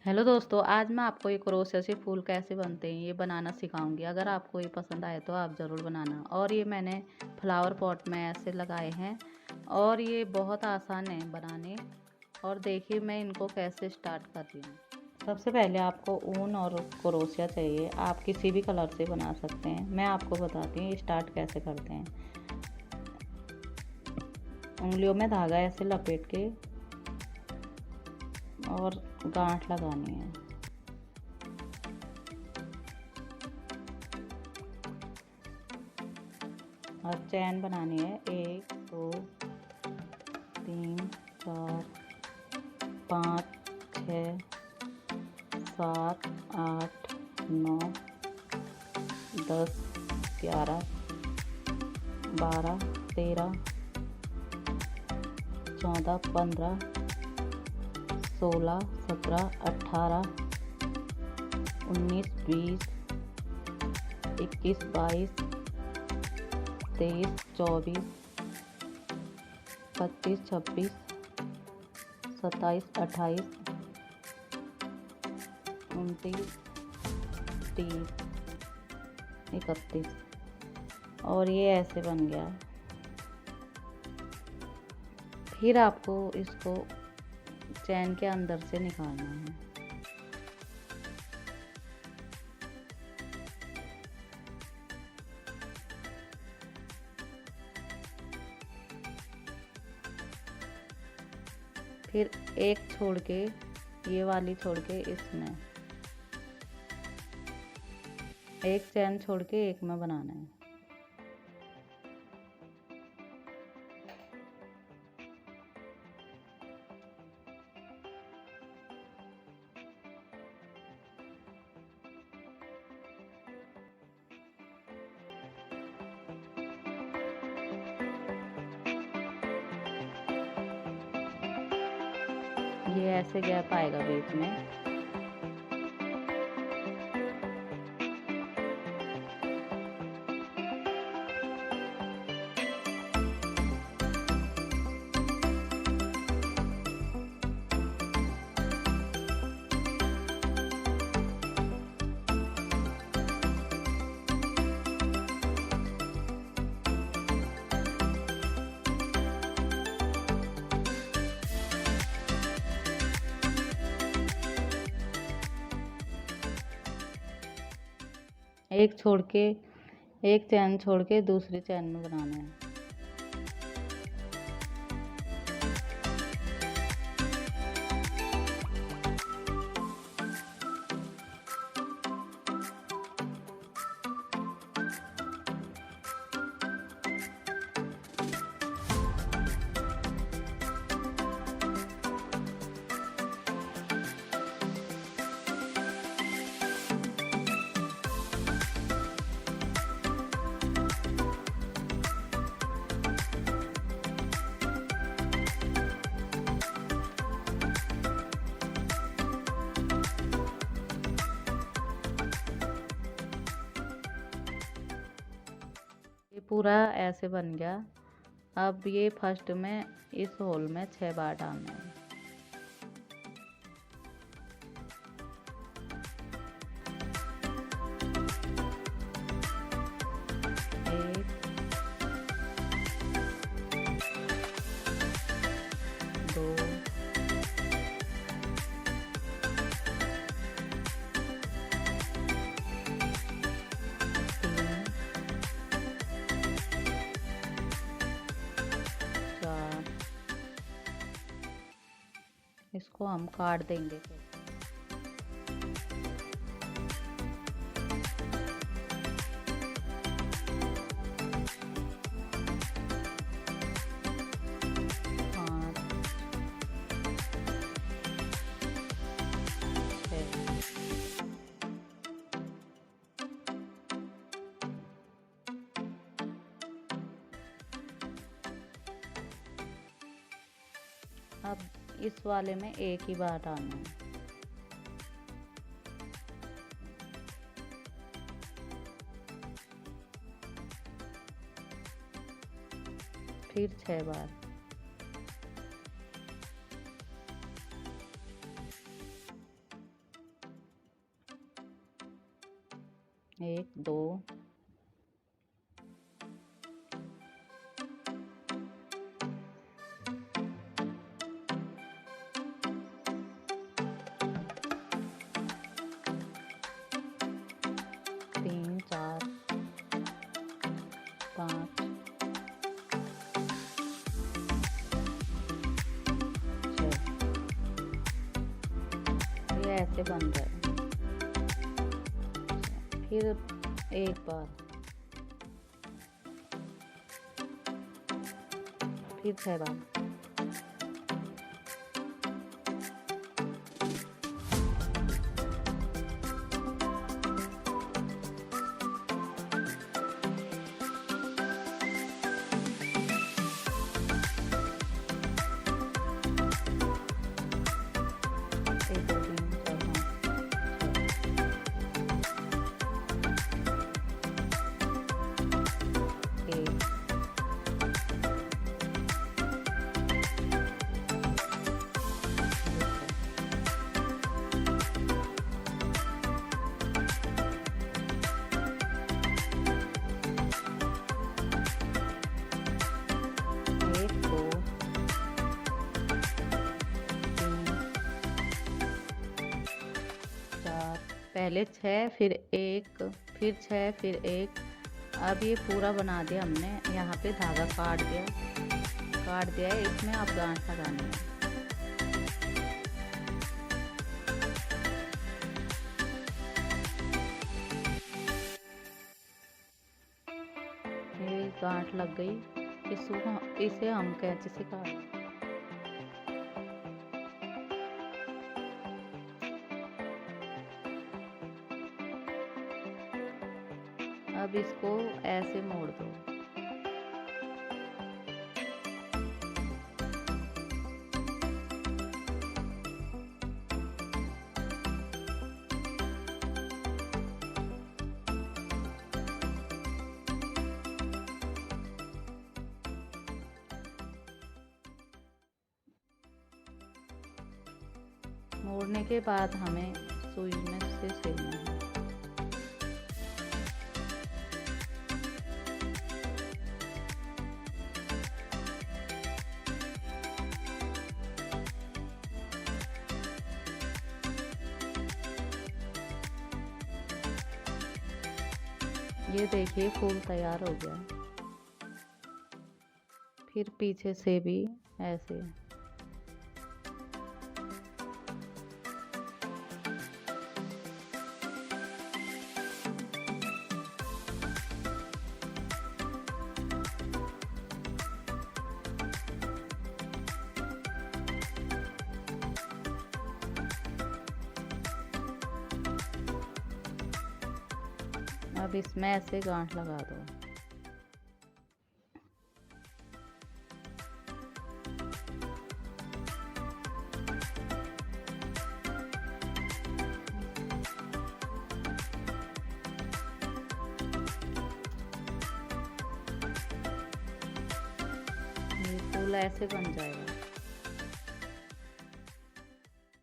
Hello दोस्तों, आज मैं आपको ये क्रोशे से फूल कैसे बनते हैं ये बनाना सिखाऊंगी। अगर आपको ये पसंद आए तो आप ज़रूर बनाना। और ये मैंने फ्लावर पॉट में ऐसे लगाए हैं और ये बहुत आसान है बनाने। और देखिए मैं इनको कैसे स्टार्ट कर रही हूँ। सबसे पहले आपको ऊन और क्रोशिया चाहिए। आप किसी भी कलर से बना सकते हैं। मैं आपको बताती हूँ स्टार्ट कैसे करते हैं। उंगलियों में धागा ऐसे लपेट के और गांठ लगानी है। और चैन बनानी है 1 2 3 4 5 6 7 8 9 10 11 12 13 14 15 16 17 18 19 20 21 22 23 24 25 26 27 28 29 30 31। और ये ऐसे बन गया। फिर आपको इसको चैन के अंदर से निकालना है। फिर एक छोड़ के, ये वाली छोड़ के इसमें एक चैन छोड़ के एक में बनाना है। ये ऐसे गैप आएगा बीच में। एक छोड़ के, एक चैन छोड़ के दूसरी चैन में बनाना है। ये पूरा ऐसे बन गया। अब ये फर्स्ट में इस होल में 6 बार डालना है। एक, दो, तीन, 4। इसको हम काट देंगे फिर। अब इस वाले में एक ही बार डालना है। फिर 6 बार। 1 2 3 4 5 6। ये ऐसे बन रहा है। फिर एक बार, फिर 6 बार। एक दो तीन चार पाँच छः। एक एक दो तीन चार, पहले 6 फिर 1 फिर 6 फिर 1। अब ये पूरा बना दिया हमने। यहाँ पे धागा काट दिया है। इसमें आप गांठ लगानी है। ये गांठ लग गई। इसे हम कैंची से काट। अब इसको ऐसे मोड़ दो। मोड़ने के बाद हमें सुई में से सिलना है। ये देखिए फूल तैयार हो गया। फिर पीछे से भी ऐसे। अब इसमें ऐसे गांठ लगा दो। ये फूल ऐसे बन जाएगा।